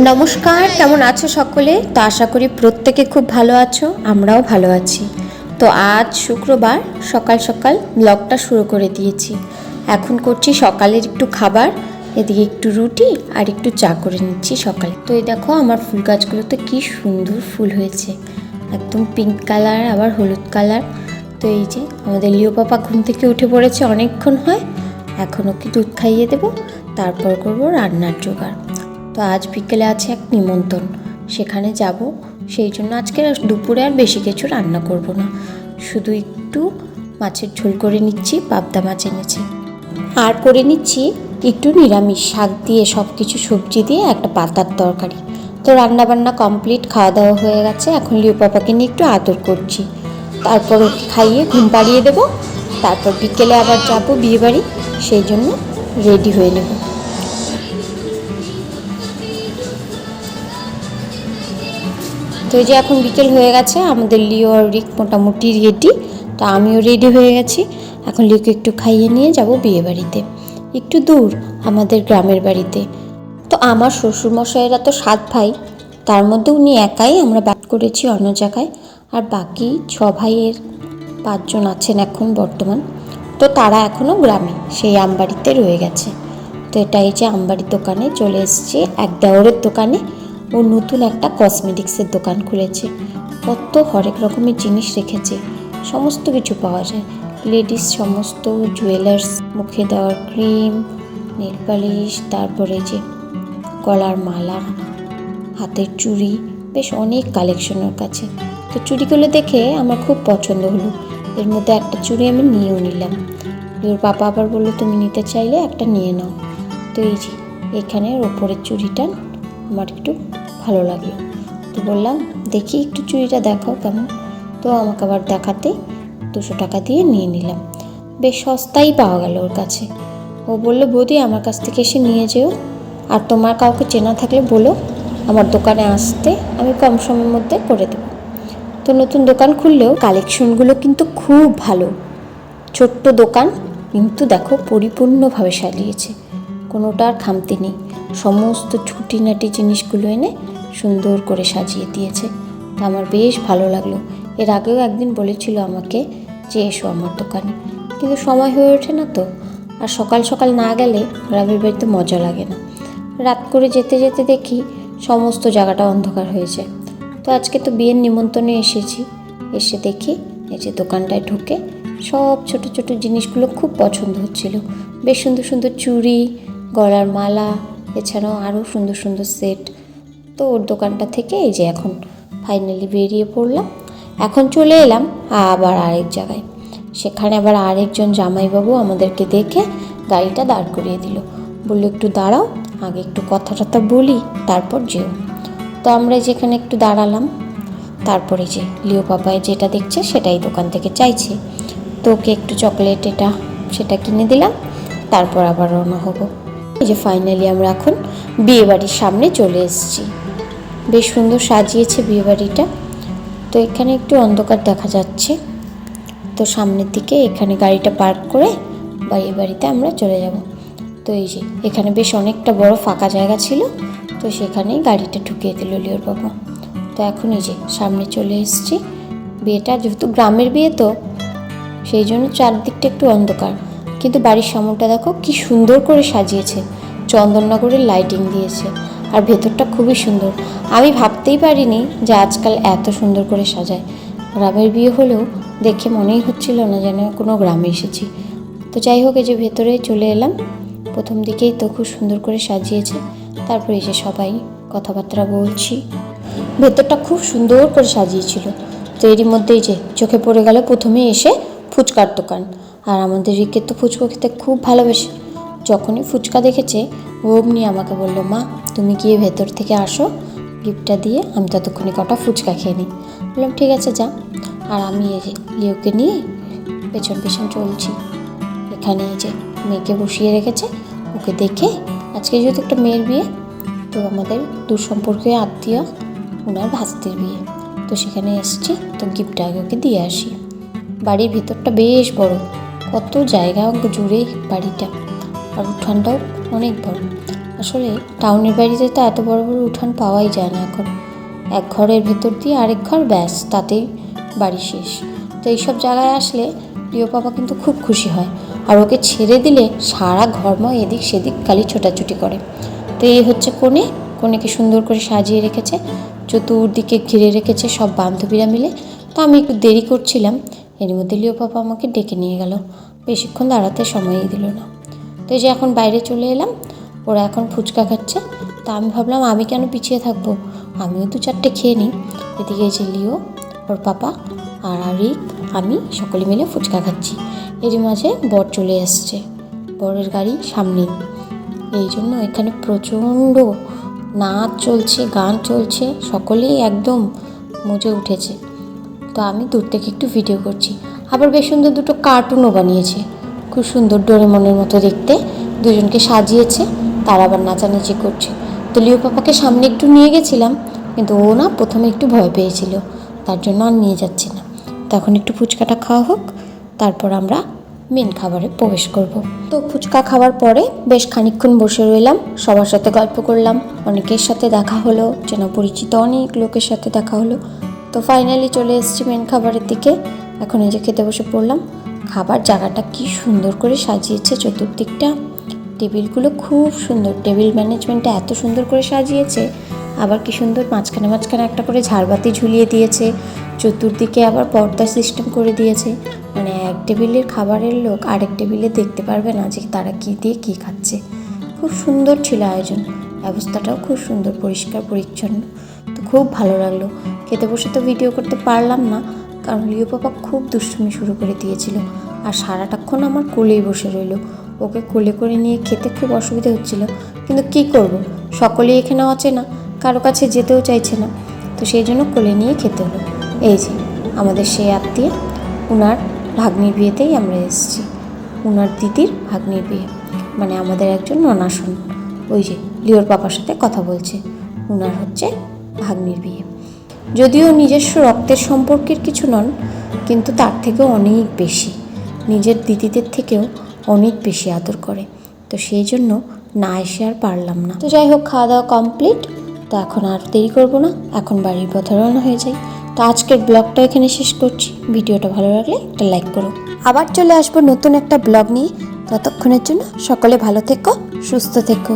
নমস্কার, কেমন আছো সকলে? তো আশা করি প্রত্যেকে খুব ভালো আছো, আমরাও ভালো আছি। তো আজ শুক্রবার সকাল সকাল ব্লগটা শুরু করে দিয়েছি। এখন করছি সকালের একটু খাবার, এদিকে একটু রুটি আর একটু চা করে নিচ্ছি সকালে। তো এই দেখো আমার ফুল গাছগুলোতে কি সুন্দর ফুল হয়েছে, একদম পিঙ্ক কালার আবার হলুদ কালার। তো এই যে আমাদের লিও পাপা ঘুম থেকে উঠে পড়েছে, অনেকক্ষণ হয়। এখন ওকে দুধ খাইয়ে দেবো, তারপর করবো রান্নার জোগাড়। তো আজ বিকেলে আছে এক নিমন্ত্রণ, সেখানে যাব। সেই জন্য আজকে দুপুরে আর বেশি কিছু রান্না করব না, শুধু একটু মাছের ঝোল করে নিচ্ছি, পাবদা মাছ এনেছে। আর করে নিচ্ছি একটু নিরামিষ শাক দিয়ে, সব কিছু সবজি দিয়ে একটা পাতার তরকারি। তো রান্না বান্না কমপ্লিট, খাওয়া দাওয়া হয়ে গেছে। এখন লিও পাপাকে নিয়ে একটু আদর করছি, তারপর ওকে খাইয়ে ঘুম পাড়িয়ে দেবো। তারপর বিকেলে আবার যাব বিয়েবাড়ি, সেই জন্য রেডি হয়ে নেব। তো এই যে এখন বিকেল হয়ে গেছে, আমাদের লিও আর রিক মোটামুটি রেডি। তো আমিও রেডি হয়ে গেছি। এখন লিওকে একটু খাইয়ে নিয়ে যাব বিয়েবাড়িতে, একটু দূর আমাদের গ্রামের বাড়িতে। তো আমার শ্বশুরমশাইরা তো 7 ভাই, তার মধ্যে উনি একাই আমরা বাদ করেছি অন্য জায়গায়। আর বাকি 6 ভাইয়ের 5 জন আছেন এখন বর্তমান। তো তারা এখনও গ্রামে সেই আমবাড়িতে রয়ে গেছে। তো এটা এই যে আমবাড়ির দোকানে চলে এসেছি, এক দেওরের দোকানে। ও নতুন একটা কসমেটিক্সের দোকান খুলেছে, কত হরেক রকমের জিনিস রেখেছে, সমস্ত কিছু পাওয়া যায়। লেডিস সমস্ত জুয়েলার্স, মুখে দেওয়ার ক্রিম, নেল পালিশ, তারপরে যে গলার মালা, হাতের চুড়ি, বেশ অনেক কালেকশনের কাছে। তো চুড়িগুলো দেখে আমার খুব পছন্দ হলো, এর মধ্যে একটা চুড়ি আমি নিয়েও নিলাম। ওর পাপা আবার বললো তুমি নিতে চাইলে একটা নিয়ে নাও। তো এই যে এখানের ওপরের চুড়িটা আমার একটু ভালো লাগলো, তো বললাম দেখি একটু চুড়িটা দেখাও কেমন। তো আমাকে আবার দেখাতে 200 টাকা দিয়ে নিয়ে নিলাম, বেশ সস্তাই পাওয়া গেল ওর কাছে। ও বললো বৌদি আমার কাছ থেকে এসে নিয়ে যেও, আর তোমার কাউকে চেনা থাকলে বলো আমার দোকানে আসতে, আমি কম সময়ের মধ্যে করে দেবো। তো নতুন দোকান খুললেও কালেকশনগুলো কিন্তু খুব ভালো। ছোট্ট দোকান, কিন্তু দেখো পরিপূর্ণভাবে সাজিয়েছে, কোনোটার খামতি নেই। সমস্ত ছুটিনাটি জিনিসগুলো এনে সুন্দর করে সাজিয়ে দিয়েছে। তা আমার বেশ ভালো লাগলো। এর আগেও একদিন বলেছিল আমাকে যে এসো আমার দোকানে, কিন্তু সময় হয়ে ওঠে না তো। আর সকাল সকাল না গেলে গ্রামের বাড়িতে মজা লাগে না। রাত করে যেতে যেতে দেখি সমস্ত জায়গাটা অন্ধকার হয়েছে। তো আজকে তো বিয়ের নিমন্ত্রণে এসেছি, এসে দেখি এই যে দোকানটায় ঢুকে সব ছোট ছোট জিনিসগুলো খুব পছন্দ হচ্ছিল। বেশ সুন্দর সুন্দর চুড়ি, গলার মালা, এছাড়াও আরও সুন্দর সুন্দর সেট। তো ওর দোকানটা থেকে এই যে এখন ফাইনালি বেরিয়ে পড়লাম। এখন চলে এলাম আবার আরেক জায়গায়, সেখানে আবার আরেকজন জামাইবাবু আমাদেরকে দেখে গাড়িটা দাঁড় করিয়ে দিল, বললো একটু দাঁড়াও, আগে একটু কথা টথা বলি তারপর যেও। তো আমরা যেখানে একটু দাঁড়ালাম, তারপরে যে লিও পাপায় যেটা দেখছে সেটাই দোকান থেকে চাইছে, তো ওকে একটু চকলেট এটা সেটা কিনে দিলাম, তারপর আবার রওনা হবো। এই যে ফাইনালি আমরা এখন বিয়েবাড়ির সামনে চলে এসেছি। বেশ সুন্দর সাজিয়েছে বিয়েবাড়িটা। তো এখানে একটু অন্ধকার দেখা যাচ্ছে, তো সামনের দিকে এখানে গাড়িটা পার্ক করে বিয়েবাড়িতে আমরা চলে যাব। তো এই যে এখানে বেশ অনেকটা বড় ফাঁকা জায়গা ছিল, তো সেখানেই গাড়িটা ঢুকিয়ে দিল লিওর বাবা। তো এখন এই যে সামনে চলে এসেছি। বিয়েটা যেহেতু গ্রামের বিয়ে, তো সেই জন্য চারদিকটা একটু অন্ধকার, কিন্তু বাড়ির সামনটা দেখো কি সুন্দর করে সাজিয়েছে, চন্দননগরের লাইটিং দিয়েছে, আর ভেতরটা খুবই সুন্দর। আমি ভাবতেই পারিনি যে আজকাল এত সুন্দর করে সাজায়। গ্রামের বিয়ে হলেও দেখে মনেই হচ্ছিল না যেন কোনো গ্রামে এসেছি। তো যাই হোক, এই যে ভেতরে চলে এলাম, প্রথম দিকেই তো খুব সুন্দর করে সাজিয়েছে। তারপরে এই যে সবাই কথাবার্তা বলছি, ভেতরটা খুব সুন্দর করে সাজিয়েছিল। তো এরই মধ্যেই যে চোখে পড়ে গেল প্রথমে এসে ফুচকার দোকান। আর আমাদের রিকের তো ফুচকা খেতে খুব ভালোবাসে, যখনই ফুচকা দেখেছে অমনি আমাকে বললো মা তুমি গিয়ে ভেতর থেকে আসো, গিফটটা দিয়ে আমি ততক্ষণে কটা ফুচকা খেয়ে নিই। বললাম ঠিক আছে যা। আর আমি এই যে লিওকে নিয়ে পেছন পেছন চলছি। এখানে এই যে মেয়েকে বসিয়ে রেখেছে, ওকে দেখে আজকে যেহেতু একটা মেয়ের বিয়ে, তো আমাদের দূর সম্পর্কে আত্মীয় ওনার ভাস্তির বিয়ে, তো সেখানে এসেছি, তো গিফটটা আগে ওকে দিয়ে আসি। বাড়ির ভিতরটা বেশ বড়, কত জায়গা জুড়ে বাড়িটা, আর উঠানটাও অনেক বড়। আসলে টাউনের বাড়িতে তো এত বড় বড় উঠান পাওয়াই যায় না এখন। এক ঘরের ভেতর দিয়ে আরেক ঘর, ব্যাস তাতেই বাড়ি শেষ। তো এইসব জায়গায় আসলে লিও পাপা কিন্তু খুব খুশি হয়, আর ওকে ছেড়ে দিলে সারা ঘরময় এদিক সেদিক খালি ছোটাছুটি করে। তো এই হচ্ছে কোণে, কোণেকে সুন্দর করে সাজিয়ে রেখেছে, চতুর্দিকে ঘিরে রেখেছে সব বান্ধবীরা মিলে। তো আমি একটু দেরি করছিলাম, এর মধ্যে লিও পাপা আমাকে ডেকে নিয়ে গেল, বেশিক্ষণ দাঁড়াতে সময়ই দিল না। তো এই যে এখন বাইরে চলে এলাম, ওরা এখন ফুচকা খাচ্ছে। তা আমি ভাবলাম আমি কেন পিছিয়ে থাকবো, আমিও 2-4টে খেয়ে নিই। এদিকে এই যে লিও, ওর পাপা আর আরিক, আমি সকলে মিলে ফুচকা খাচ্ছি। এরই মাঝে বর চলে আসছে, বরের গাড়ি সামনেই। এই জন্য এখানে প্রচণ্ড নাচ চলছে, গান চলছে, সকলেই একদম মজে উঠেছে। তো আমি দূর থেকে একটু ভিডিও করছি। আবার বেশ সুন্দর দুটো কার্টুনও বানিয়েছে, খুব সুন্দর ডোরেমনের মতো দেখতে। দুজনকে সাজিয়েছে, তারা আবার নাচানাচি করছে। তো লিও পাপাকে সামনে একটু নিয়ে গেছিলাম, কিন্তু ও না প্রথমে একটু ভয় পেয়েছিল, তার জন্য আর নিয়ে যাচ্ছি না। তখন একটু ফুচকাটা খাওয়া হোক, তারপর আমরা মেন খাবারে প্রবেশ করব। তো ফুচকা খাওয়ার পরে বেশ খানিকক্ষণ বসে রইলাম, সবার সাথে গল্প করলাম, অনেকের সাথে দেখা হলো, চেনা পরিচিত অনেক লোকের সাথে দেখা হলো। তো ফাইনালি চলে এসেছি মেন খাবারের দিকে। এখন এই যে খেতে বসে পড়লাম। খাবার জায়গাটা কি সুন্দর করে সাজিয়েছে, চতুর্দিকটা টেবিলগুলো খুব সুন্দর, টেবিল ম্যানেজমেন্টটা এত সুন্দর করে সাজিয়েছে। আবার কি সুন্দর মাঝখানে মাঝখানে একটা করে ঝাড়বাতি ঝুলিয়ে দিয়েছে, চতুর্দিকে আবার পর্দা সিস্টেম করে দিয়েছে। মানে এক টেবিলের খাবারের লোক আরেক টেবিলে দেখতে পারবে না যে তারা কী দিয়ে কী খাচ্ছে। খুব সুন্দর ছিল আয়োজন, ব্যবস্থাটাও খুব সুন্দর, পরিষ্কার পরিচ্ছন্ন। তো খুব ভালো লাগলো। খেতে বসে তো ভিডিও করতে পারলাম না, কারণ লিও পাপা খুব দুষ্টুমি শুরু করে দিয়েছিল, আর সারাটাক্ষণ আমার কোলেই বসে রইল। ওকে কোলে করে নিয়ে খেতে খুব অসুবিধা হচ্ছিল, কিন্তু কী করব, সকলেই এখানে অচেনা, কারো কাছে যেতেও চাইছে না। তো সেই জন্য কোলে নিয়ে খেতে হলো। এই যে আমাদের সেই আত্মীয়, উনার ভাগ্নির বিয়েতেই আমরা এসেছি, উনার দিদির ভাগ্নির বিয়ে, মানে আমাদের একজন ননাশন। ওই যে লিওর পাপার সাথে কথা বলছে, উনার হচ্ছে ভাগ্নির বিয়ে। যদিও নিজস্ব রক্তের সম্পর্কের কিছু নন, কিন্তু তার থেকেও অনেক বেশি, নিজের দিদিদের থেকেও অনেক বেশি আদর করে। তো সেই জন্য না এসে আর পারলাম না। তো যাই হোক, খাওয়া দাওয়া কমপ্লিট। তো এখন আর দেরি করবো না, এখন বাড়ির পথে রওনা হয়ে যাই। তো আজকের ব্লগটা এখানে শেষ করছি। ভিডিওটা ভালো লাগলে একটা লাইক করো। আবার চলে আসবো নতুন একটা ব্লগ নিয়ে। ততক্ষণের জন্য সকলে ভালো থেকো, সুস্থ থেকো।